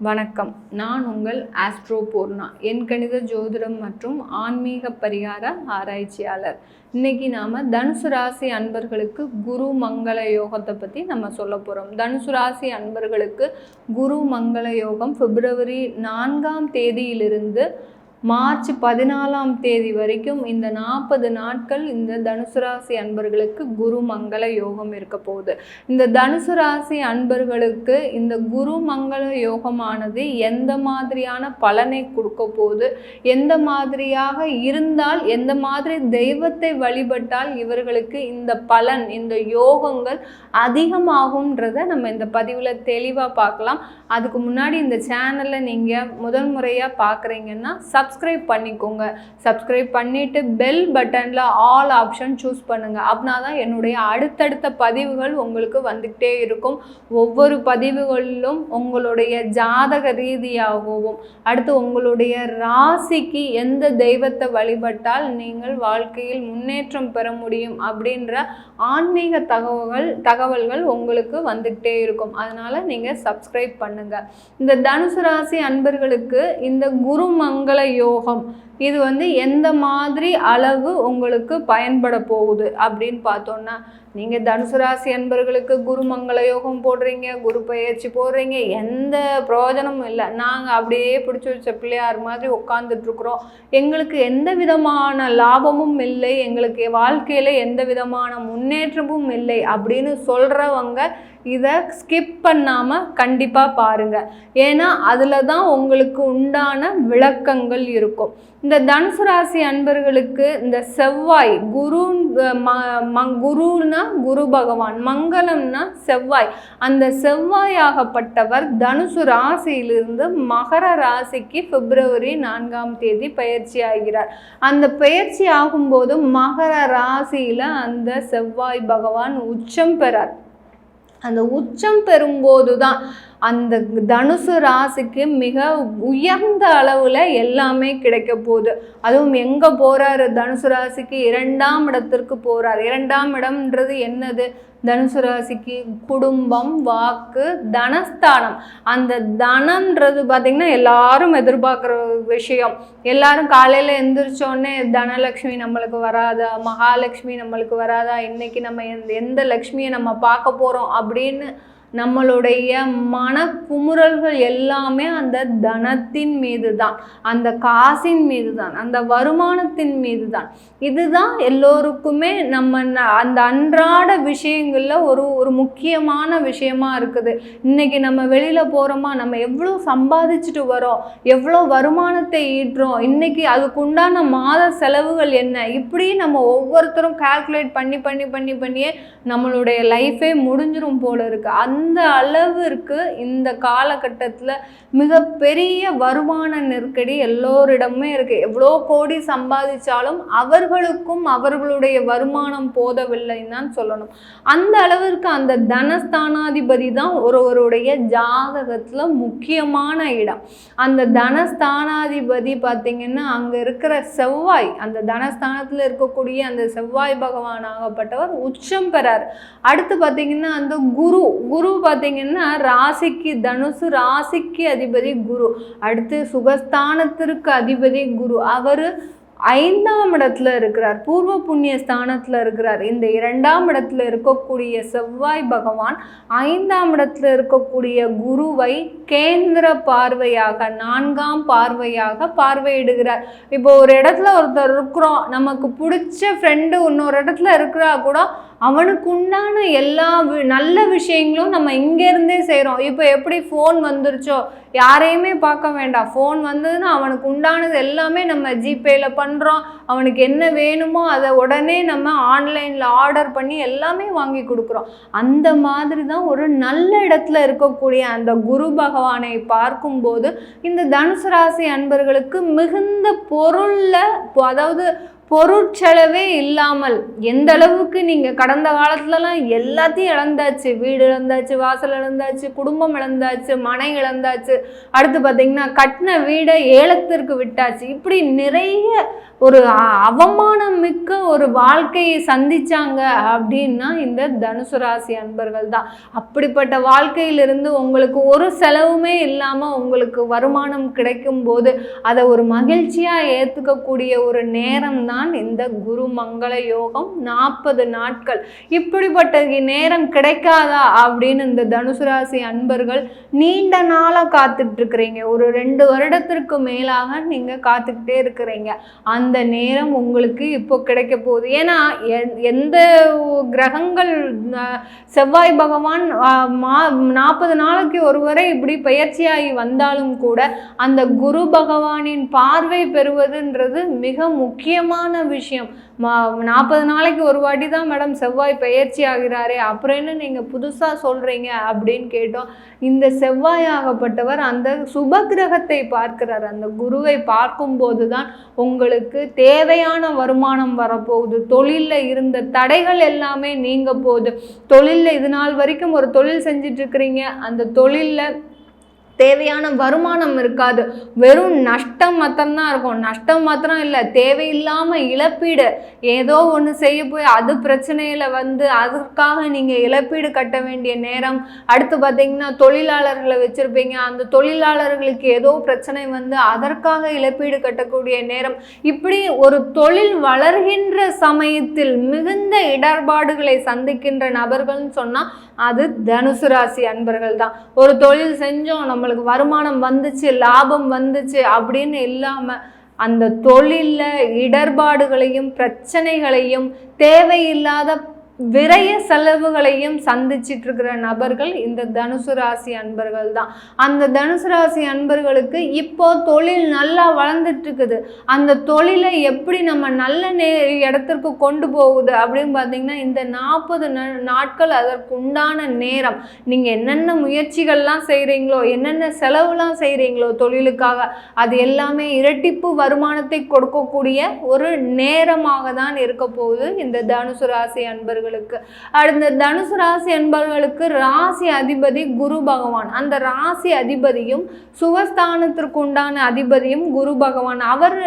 வணக்கம். நான் உங்கள் ஆஸ்ட்ரோ பூர்ணா, எண்கணித ஜோதிடம் மற்றும் ஆன்மீக பரிகார ஆராய்ச்சியாளர். இன்னைக்கு நாம தனுசு ராசி அன்பர்களுக்கு குரு மங்கள யோகத்தை பற்றி நம்ம சொல்ல போகிறோம். தனுசு ராசி அன்பர்களுக்கு குரு மங்கள யோகம் பிப்ரவரி 4ஆம் தேதியிலிருந்து மார்ச் 14ஆம் தேதி வரைக்கும் இந்த 40 நாட்கள் இந்த தனுசு ராசி அன்பர்களுக்கு குரு மங்கள யோகம் இருக்க போகுது. இந்த தனுசு ராசி அன்பர்களுக்கு இந்த குரு மங்கள யோகமானது எந்த மாதிரியான பலனை கொடுக்க போகுது, எந்த மாதிரியாக இருந்தால், எந்த மாதிரி தெய்வத்தை வழிபட்டால் இவர்களுக்கு இந்த பலன், இந்த யோகங்கள் அதிகமாகும்ன்றத நம்ம இந்த பதிவில் தெளிவாக பார்க்கலாம். அதுக்கு முன்னாடி இந்த சேனலில் நீங்கள் முதல் முறையாக பார்க்குறீங்கன்னா சப்ஸ்கிரைப் பண்ணிக்கோங்க. சப்ஸ்கிரைப் பண்ணிவிட்டு பெல் பட்டனில் ஆல் ஆப்ஷன் சூஸ் பண்ணுங்கள். அப்படின்னா தான் என்னுடைய அடுத்தடுத்த பதிவுகள் உங்களுக்கு வந்துக்கிட்டே இருக்கும். ஒவ்வொரு பதிவுகளிலும் உங்களுடைய ஜாதக ரீதியாகவும், அடுத்து உங்களுடைய ராசிக்கு எந்த தெய்வத்தை வழிபட்டால் நீங்கள் வாழ்க்கையில் முன்னேற்றம் பெற முடியும் அப்படின்ற ஆன்மீக தகவல்கள் உங்களுக்கு வந்துக்கிட்டே இருக்கும். அதனால் நீங்கள் சப்ஸ்கிரைப் பண்ணுங்கள். இந்த தனுசு ராசி அன்பர்களுக்கு இந்த குரு மங்கள யோகம் இது எந்த மாதிரி அளவு உங்களுக்கு பயன்பட போகுது அப்படின்னு பார்த்தோன்னா, நீங்கள் தனுசு ராசி அன்பர்களுக்கு குரு மங்கள யோகம் போடுறீங்க, குரு பயிற்சி போடுறீங்க, எந்த பிரயோஜனமும் இல்லை. நாங்கள் அப்படியே பிடிச்சி வச்ச பிள்ளையார் மாதிரி உட்காந்துட்ருக்குறோம், எங்களுக்கு எந்த விதமான லாபமும் இல்லை, எங்களுக்கு வாழ்க்கையில் எந்த விதமான முன்னேற்றமும் இல்லை அப்படின்னு சொல்கிறவங்க இதை ஸ்கிப் பண்ணாமல் கண்டிப்பாக பாருங்கள். ஏன்னா அதில் தான் உங்களுக்கு உண்டான விளக்கங்கள் இருக்கும். இந்த தனுசு ராசி அன்பர்களுக்கு இந்த செவ்வாய் குருன்னா குரு பகவான், மங்களம்னா செவ்வாய். அந்த செவ்வாயாகப்பட்டவர் தனுசு ராசியிலிருந்து மகர ராசிக்கு பிப்ரவரி 4ஆம் தேதி பயிற்சி ஆகிறார். அந்த பயிற்சி ஆகும்போது மகர ராசியில் அந்த செவ்வாய் பகவான் உச்சம் பெறார். அந்த உச்சம் பெறும்போது தான் அந்த தனுசு ராசிக்கு மிக உயர்ந்த அளவில் எல்லாமே கிடைக்க போகுது. அதுவும் எங்கே போகிறாரு? தனுசு ராசிக்கு 2ஆம் இடத்திற்கு போகிறார். 2ஆம் இடம்ன்றது என்னது? தனுசு ராசிக்கு குடும்பம், வாக்கு, தனஸ்தானம். அந்த தனம்ன்றது பார்த்திங்கன்னா எல்லாரும் எதிர்பார்க்குற விஷயம். எல்லாரும் காலையில் எந்திரிச்சோடனே தனலக்ஷ்மி நம்மளுக்கு வராதா, மகாலட்சுமி நம்மளுக்கு வராதா, இன்றைக்கி நம்ம எந்த லக்ஷ்மியை நம்ம பார்க்க போகிறோம் அப்படின்னு நம்மளுடைய மன குமுறல்கள் எல்லாமே அந்த தனத்தின் மீது தான், அந்த காசின் மீது தான், அந்த வருமானத்தின் மீது தான். இதுதான் எல்லோருக்குமே நம்ம அந்த அன்றாட விஷயங்களில் ஒரு முக்கியமான விஷயமா இருக்குது. இன்றைக்கி நம்ம வெளியில் போகிறோமா, நம்ம எவ்வளோ சம்பாதிச்சுட்டு வரோம், எவ்வளோ வருமானத்தை ஈட்டுறோம், இன்றைக்கி அதுக்குண்டான மாத செலவுகள் என்ன, இப்படி நம்ம ஒவ்வொருத்தரும் கால்குலேட் பண்ணியே நம்மளுடைய லைஃபே முடிஞ்சிரும் போல இருக்குது. அந்த அளவிற்கு இந்த காலகட்டத்தில் மிகப்பெரிய வருமான நெருக்கடி எல்லோரிடமே இருக்குது. எவ்வளோ கோடி சம்பாதிச்சாலும் அவர்களுக்கும் அவர்களுடைய வருமானம் போதவில்லைன்னு தான் சொல்லணும். அந்த அளவிற்கு அந்த தனஸ்தானாதிபதி தான் ஒருவருடைய ஜாதகத்தில் முக்கியமான இடம். அந்த தனஸ்தானாதிபதி பார்த்திங்கன்னா அங்கே இருக்கிற செவ்வாய், அந்த தனஸ்தானத்தில் இருக்கக்கூடிய அந்த செவ்வாய் பகவான் ஆகப்பட்டவர் உச்சம் பெறார். அடுத்து பார்த்திங்கன்னா அந்த குரு பார்த்தீங்கன்னா ராசிக்கு, தனுசு ராசிக்கு அதிபதி குரு. அடுத்து சுகஸ்தானத்திற்கு அதிபதி குரு. அவர் 5ஆம் இடத்துல இருக்கிறார், பூர்வ புண்ணிய ஸ்தானத்தில் இருக்கிறார். இந்த 2ஆம் இடத்துல இருக்கக்கூடிய செவ்வாய் பகவான் 5ஆம் இடத்துல இருக்கக்கூடிய குருவை கேந்திர பார்வையாக, 4ஆம் பார்வையாக பார்வையிடுகிறார். இப்போ ஒரு இடத்துல ஒருத்தர் இருக்கிறோம், நமக்கு பிடிச்ச ஃப்ரெண்டு இன்னொரு இடத்துல இருக்கிறா கூட அவனுக்கு உண்டான எல்லா நல்ல விஷயங்களும் நம்ம இங்கேருந்தே செய்கிறோம். இப்போ எப்படி ஃபோன் வந்துருச்சோ, யாரையுமே பார்க்க வேண்டாம், ஃபோன் வந்ததுன்னா அவனுக்கு உண்டானது எல்லாமே நம்ம ஜிபேயில் பண்ணுறோம். அவனுக்கு என்ன வேணுமோ அதை உடனே நம்ம ஆன்லைனில் ஆர்டர் பண்ணி எல்லாமே வாங்கி கொடுக்குறோம். அந்த மாதிரி தான் ஒரு நல்ல இடத்துல இருக்கக்கூடிய அந்த குரு பகவானை பார்க்கும்போது இந்த தனுசு ராசி அன்பர்களுக்கு மிகுந்த பொருளில், அதாவது பொருட்செலவே இல்லாமல், எந்த அளவுக்கு நீங்கள் கடந்த காலத்துலலாம் எல்லாத்தையும் இழந்தாச்சு, வீடு இழந்தாச்சு, வாசல் இழந்தாச்சு, குடும்பம் இழந்தாச்சு, மனை இழந்தாச்சு, அடுத்து பார்த்திங்கன்னா கட்டின வீடை ஏலத்திற்கு விட்டாச்சு, இப்படி நிறைய ஒரு அவமானம் மிக்க ஒரு வாழ்க்கையை சந்திச்சாங்க அப்படின்னா இந்த தனுசு ராசி அன்பர்கள் தான். அப்படிப்பட்ட வாழ்க்கையிலிருந்து உங்களுக்கு ஒரு செலவுமே இல்லாமல் உங்களுக்கு வருமானம் கிடைக்கும் போது அதை ஒரு மகிழ்ச்சியாக ஏற்றுக்கக்கூடிய ஒரு நேரம் தான் இந்த குரு மங்கள யோகம் 40 நாட்கள். இப்படிப்பட்ட நேரம் கிடைக்காதா அப்படின்னு இந்த தனுசு ராசி அன்பர்கள் நீண்ட நாளாக காத்துட்டு இருக்கிறீங்க. ஒரு 2 வருடத்திற்கு மேலாக நீங்கள் காத்துக்கிட்டே இருக்கிறீங்க. அந்த நேரம் உங்களுக்கு இப்போ கிடைக்க போகுது. ஏன்னா எந்த கிரகங்கள் செவ்வாய் பகவான் 40 நாளைக்கு ஒருவரை இப்படி பயிற்சியாகி வந்தாலும் கூட அந்த குரு பகவானின் பார்வை பெறுவதுன்றது மிக முக்கியமான விஷயம். 40 நாளைக்கு ஒரு வாட்டி தான் மேடம் செவ்வாய் பயிற்சி ஆகிறாரே, அப்புறம் என்ன நீங்கள் புதுசாக சொல்கிறீங்க அப்படின்னு கேட்டோம். இந்த செவ்வாய் ஆகப்பட்டவர் அந்த சுப கிரகத்தை பார்க்கிறார். அந்த குருவை பார்க்கும்போது தான் உங்களுக்கு தேவையான வருமானம் வரப்போகுது. தொழிலில் இருந்த தடைகள் எல்லாமே நீங்க போகுது. தொழிலில் இது நாள் வரைக்கும் ஒரு தொழில் செஞ்சிட்டு இருக்கிறீங்க, அந்த தொழிலில் தேவையான வருமானம் இருக்காது, வெறும் நஷ்டம் மாத்திரம்தான் இருக்கும். நஷ்டம் மாத்திரம் இல்லை, தேவையில்லாமல் இழப்பீடு ஏதோ ஒன்று செய்ய போய் அது பிரச்சனையில் வந்து அதற்காக நீங்கள் இழப்பீடு கட்ட வேண்டிய நேரம். அடுத்து பார்த்தீங்கன்னா தொழிலாளர்களை வச்சுருப்பீங்க, அந்த தொழிலாளர்களுக்கு ஏதோ பிரச்சனை வந்து அதற்காக இழப்பீடு கட்டக்கூடிய நேரம். இப்படி ஒரு தொழில் வளர்கின்ற சமயத்தில் மிகுந்த இடர்பாடுகளை சந்திக்கின்ற நபர்கள்னு சொன்னால் அது தனுசு ராசி அன்பர்கள் தான். ஒரு தொழில் செஞ்சோம், நம்மளுக்கு வருமானம் வந்துச்சு, லாபம் வந்துச்சு அப்படின்னு இல்லாமல் அந்த தொழிலில் இடர்பாடுகளையும் பிரச்சனைகளையும் தேவையில்லாத விரைய செலவுகளையும் சந்திச்சிட்டு இருக்கிற நபர்கள் இந்த தனுசு ராசி அன்பர்கள் தான். அந்த தனுசு ராசி அன்பர்களுக்கு இப்போ தொழில் நல்லா வளர்ந்துட்டு இருக்குது. அந்த தொழிலை எப்படி நம்ம நல்ல இடத்திற்கு கொண்டு போகுது அப்படின்னு பார்த்தீங்கன்னா இந்த 40 நாட்கள் அதற்கு உண்டான நேரம். நீங்கள் என்னென்ன முயற்சிகள்லாம் செய்கிறீங்களோ, என்னென்ன செலவுலாம் செய்கிறீங்களோ தொழிலுக்காக, அது எல்லாமே இரட்டிப்பு வருமானத்தை கொடுக்கக்கூடிய ஒரு நேரமாக தான் இருக்க போகுது இந்த தனுசு ராசி அன்பர்கள். அடுத்த தனுசு ராசி என்பவர்களுக்கு ராசி அதிபதி குரு பகவான். அந்த ராசி அதிபதியும் சுகஸ்தானத்திற்கு உண்டான அதிபதியும் குரு பகவான். அவர்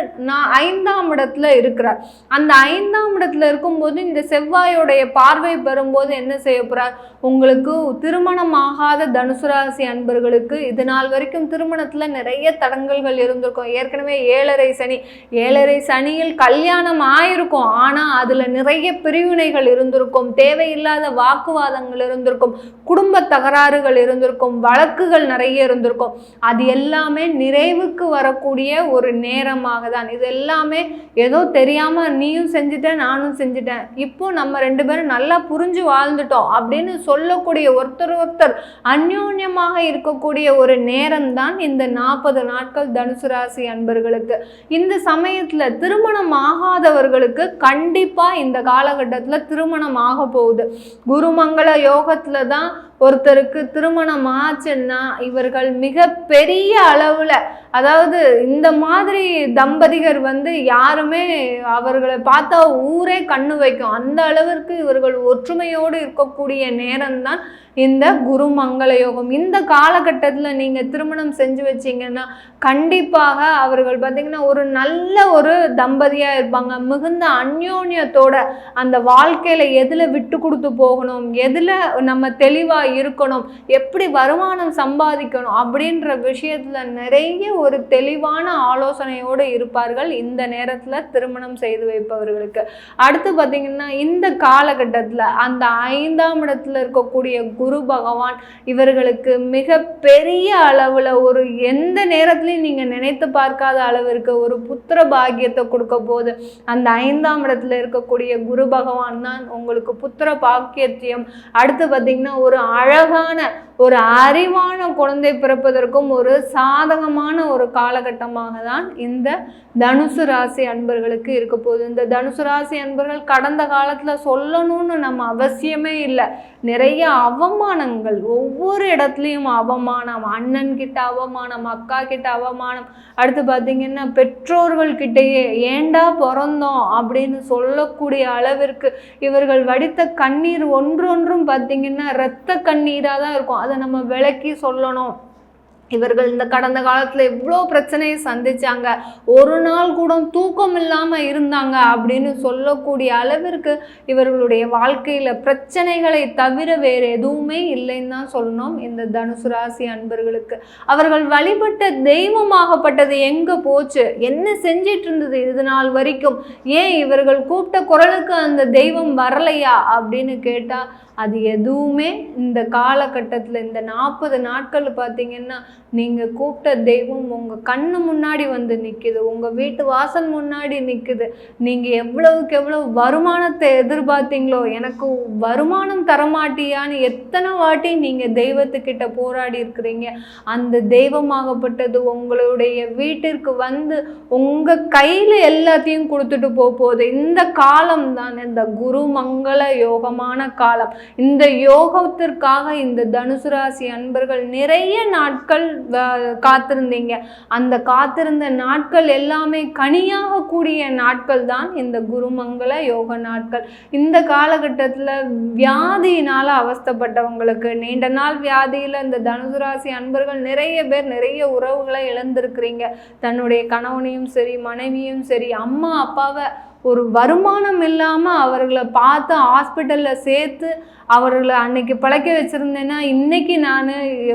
5ஆம் இடத்துல இருக்கிறார். அந்த 5ஆம் இடத்துல இருக்கும்போது இந்த செவ்வாயோடைய பார்வை பெறும்போது என்ன செய்ய போறார், உங்களுக்கு திருமணம் ஆகாத தனுசு ராசி அன்பர்களுக்கு இது நாள் வரைக்கும் திருமணத்துல நிறைய தடங்கல்கள் இருந்திருக்கும். ஏற்கனவே 7.5 சனி, 7.5 சனியில் கல்யாணம் ஆயிருக்கும், ஆனா அதுல நிறைய பிரிவினைகள் இருந்திருக்கும், தேவையில்லாத வாக்குவாதங்கள் இருந்திருக்கும், குடும்ப தகராறுகள் இருந்திருக்கும், வழக்குகள் நிறைய இருந்திருக்கும். அது எல்லாமே நிறைவுக்கு வரக்கூடிய ஒரு நேரமாக தான். இது எல்லாமே ஏதோ தெரியாம நீயும் செஞ்சுட்ட நானும் செஞ்சுட்டேன், இப்போ நம்ம 2 பேரும் நல்லா புரிஞ்சு வாழ்ந்துட்டோம் அப்படின்னு சொல்லக்கூடிய ஒருத்தர் அந்யோன்யமாக இருக்கக்கூடிய ஒரு நேரம் தான் இந்த 40 நாட்கள் தனுசு ராசி அன்பர்களுக்கு. இந்த சமயத்துல திருமணம் ஆகாதவர்களுக்கு கண்டிப்பா இந்த காலகட்டத்துல திருமணம் ஆக போகுது. குருமங்கள யோகத்துல தான் ஒருத்தருக்கு திருமணம் ஆச்சுன்னா இவர்கள் மிக பெரிய அளவுல, அதாவது இந்த மாதிரி தம்பதிகர் வந்து யாருமே அவர்களை பார்த்தா ஊரே கண்ணு வைக்கும், அந்த அளவிற்கு இவர்கள் ஒற்றுமையோடு இருக்கக்கூடிய நேரம்தான் இந்த குரு மங்கள யோகம். இந்த காலகட்டத்தில் நீங்கள் திருமணம் செஞ்சு வச்சிங்கன்னா கண்டிப்பாக அவர்கள் பார்த்திங்கன்னா ஒரு நல்ல ஒரு தம்பதியாக இருப்பாங்க. மிகுந்த அந்யோன்யத்தோட அந்த வாழ்க்கையில் எதில் விட்டு கொடுத்து போகணும், எதில் நம்ம தெளிவாக இருக்கணும், எப்படி வருமானம் சம்பாதிக்கணும் அப்படின்ற விஷயத்தில் நிறைய ஒரு தெளிவான ஆலோசனையோடு இருப்பார்கள் இந்த நேரத்தில் திருமணம் செய்து வைப்பவர்களுக்கு. அடுத்து பார்த்திங்கன்னா இந்த காலகட்டத்தில் அந்த 5ஆம் இடத்துல இருக்கக்கூடிய குரு பகவான் இவர்களுக்கு மிக பெரிய அளவில் ஒரு எந்த நேரத்துலையும் நீங்கள் நினைத்து பார்க்காத அளவிற்கு ஒரு புத்திர பாக்கியத்தை கொடுக்க போது அந்த 5ஆம் இடத்துல இருக்கக்கூடிய குரு பகவான் தான் உங்களுக்கு புத்திர பாக்கியத்தையும், அடுத்து பார்த்திங்கன்னா ஒரு அழகான ஒரு அறிவான குழந்தை பிறப்பதற்கும் ஒரு சாதகமான ஒரு காலகட்டமாக தான் இந்த தனுசு ராசி அன்பர்களுக்கு இருக்க போகுது. இந்த தனுசு ராசி அன்பர்கள் கடந்த காலத்தில் சொல்லணும்னு நம்ம அவசியமே இல்லை, நிறைய அவமானங்கள், ஒவ்வொரு இடத்துலையும் அவமானம், அண்ணன் கிட்ட அவமானம், அக்கா கிட்ட அவமானம், அடுத்து பார்த்தீங்கன்னா பெற்றோர்கள் கிட்டேயே ஏண்டா பிறந்தோம் அப்படின்னு சொல்லக்கூடிய அளவிற்கு இவர்கள் வடித்த கண்ணீர் ஒன்றொன்றும் பார்த்தீங்கன்னா இரத்த கண்ணீராக தான் இருக்கும். அதை நம்ம விளக்கி சொல்லணும், இவர்கள் இந்த கடந்த காலத்துல எவ்வளோ பிரச்சனையை சந்திச்சாங்க, ஒரு நாள் கூட தூக்கம் இல்லாம இருந்தாங்க அப்படின்னு சொல்லக்கூடிய அளவிற்கு இவர்களுடைய வாழ்க்கையில பிரச்சனைகளை தவிர வேற எதுவுமே இல்லைன்னு தான் சொல்லணும். இந்த தனுசு ராசி அன்பர்களுக்கு அவர்கள் வழிபட்ட தெய்வமாகப்பட்டது எங்க போச்சு, என்ன செஞ்சிட்டு இருந்தது இது நாள் வரைக்கும், ஏன் இவர்கள் கூப்பிட்ட குரலுக்கு அந்த தெய்வம் வரலையா அப்படின்னு கேட்டா அது எதுவுமே இந்த காலகட்டத்தில் இந்த 40 நாட்கள் பார்த்தீங்கன்னா நீங்கள் கூப்பிட்ட தெய்வம் உங்கள் கண்ணு முன்னாடி வந்து நிற்குது, உங்கள் வீட்டு வாசல் முன்னாடி நிற்குது. நீங்கள் எவ்வளவுக்கு எவ்வளவு வருமானத்தை எதிர்பார்த்தீங்களோ, எனக்கு வருமானம் தரமாட்டியான்னு எத்தனை வாட்டி நீங்கள் தெய்வத்துக்கிட்ட போராடி இருக்கிறீங்க, அந்த தெய்வமாகப்பட்டது உங்களுடைய வீட்டிற்கு வந்து உங்கள் கையில் எல்லாத்தையும் கொடுத்துட்டு போகுது. இந்த காலம் தான் இந்த குரு மங்கள யோகமான காலம். இந்த யோகத்திற்காக இந்த தனுசு ராசி அன்பர்கள் நிறைய நாட்கள் காத்திருந்தீங்க. அந்த காத்திருந்த நாட்கள் எல்லாமே கனியாக கூடிய நாட்கள் தான் இந்த குருமங்கள யோக நாட்கள். இந்த காலகட்டத்தில் வியாதியினால அவஸ்தைப்பட்டவங்களுக்கு, நீண்ட நாள் வியாதியில இந்த தனுசு ராசி அன்பர்கள் நிறைய பேர் நிறைய உறவுகளை இழந்திருக்கிறீங்க. தன்னுடைய கணவனையும் சரி, மனைவியும் சரி, அம்மா அப்பாவை ஒரு வருமானம் இல்லாமல் அவர்களை பார்த்து ஹாஸ்பிட்டலில் சேர்த்து அவர்களை அன்னைக்கு பிழைக்க வச்சுருந்தேன்னா இன்னைக்கு நான்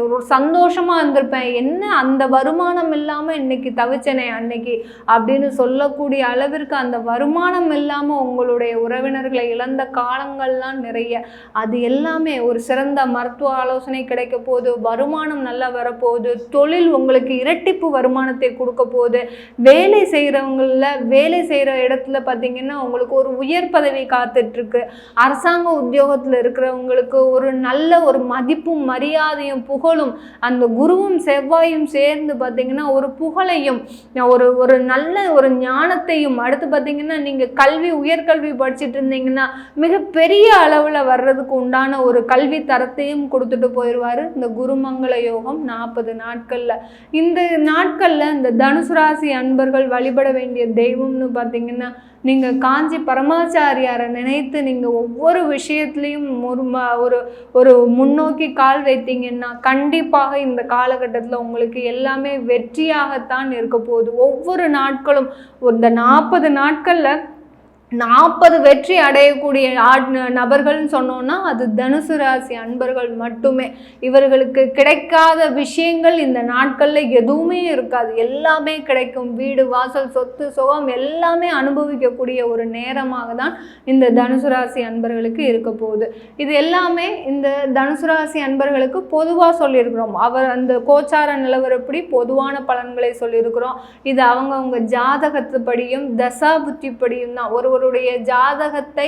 ஒரு சந்தோஷமாக இருந்திருப்பேன். என்ன அந்த வருமானம் இல்லாமல் இன்னைக்கு தவிச்சனே அன்னைக்கு அப்படின்னு சொல்லக்கூடிய அளவிற்கு அந்த வருமானம் இல்லாமல் உங்களுடைய உறவினர்களை இழந்த காலங்கள்லாம் நிறைய. அது எல்லாமே ஒரு சிறந்த மருத்துவ ஆலோசனை கிடைக்க போகுது, வருமானம் நல்லா வரப்போகுது, தொழில் உங்களுக்கு இரட்டிப்பு வருமானத்தை கொடுக்க போகுது, வேலை செய்கிற இடத்துல பார்த்தீங்கன்னா உங்களுக்கு ஒரு உயர் பதவி காத்துட்ருக்கு, அரசாங்க உத்தியோகத்தில் இருக்கிறவங்களுக்கு ஒரு நல்ல ஒரு மதிப்பும் மரியாதையும் புகழும் அந்த குருவும் செவ்வாயும் சேர்ந்து பார்த்தீங்கன்னா ஒரு புகழையும் ஒரு நல்ல ஒரு ஞானத்தையும், அடுத்து பார்த்தீங்கன்னா நீங்கள் உயர்கல்வி படிச்சுட்டு இருந்தீங்கன்னா மிகப்பெரிய அளவில் வர்றதுக்கு உண்டான ஒரு கல்வி தரத்தையும் கொடுத்துட்டு போயிடுவார் இந்த குருமங்கள யோகம் 40 நாட்களில். இந்த நாட்களில் இந்த தனுசு ராசி அன்பர்கள் வழிபட வேண்டிய தெய்வம்னு பார்த்தீங்கன்னா நீங்கள் காஞ்சி பரமாச்சாரியாரை நினைத்து நீங்கள் ஒவ்வொரு விஷயத்துலையும் ஒரு முன்னோக்கி கால் வைத்தீங்கன்னா கண்டிப்பாக இந்த காலகட்டத்தில் உங்களுக்கு எல்லாமே வெற்றியாகத்தான் இருக்க போகுது. ஒவ்வொரு நாட்களும் இந்த 40 நாட்களில் 40 வெற்றி அடையக்கூடிய நபர்கள்னு சொன்னோன்னா அது தனுசு ராசி அன்பர்கள் மட்டுமே. இவர்களுக்கு கிடைக்காத விஷயங்கள் இந்த நாட்களில் எதுவுமே இருக்காது, எல்லாமே கிடைக்கும். வீடு வாசல் சொத்து சுகம் எல்லாமே அனுபவிக்கக்கூடிய ஒரு நேரமாக தான் இந்த தனுசு ராசி அன்பர்களுக்கு இருக்க போகுது. இது எல்லாமே இந்த தனுசு ராசி அன்பர்களுக்கு பொதுவாக சொல்லியிருக்கிறோம். அந்த கோச்சார நிலவரப்படி பொதுவான பலன்களை சொல்லியிருக்கிறோம். இது அவங்கவுங்க ஜாதகத்துப்படியும் தசா புத்திப்படியும் தான். ஒருவருடைய ஜாதகத்தை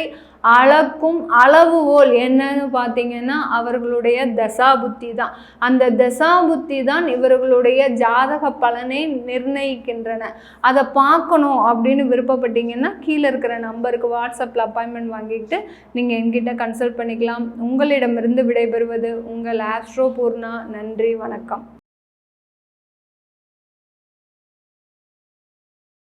அளக்கும் அளவுகோல் என்னன்னு பார்த்தீங்கன்னா அவர்களுடைய தசா புத்தி தான். அந்த தசா புத்தி தான் இவர்களுடைய ஜாதக பலனை நிர்ணயிக்கின்றன. அதை பார்க்கணும் அப்படின்னு விருப்பப்பட்டீங்கன்னா கீழே இருக்கிற நம்பருக்கு வாட்ஸ்அப்பில் அப்பாயின்மெண்ட் வாங்கிக்கிட்டு நீங்கள் என்கிட்ட கன்சல்ட் பண்ணிக்கலாம். உங்களிடமிருந்து விடைபெறுவது உங்கள் ஆஸ்ட்ரோ பூர்ணா. நன்றி, வணக்கம்.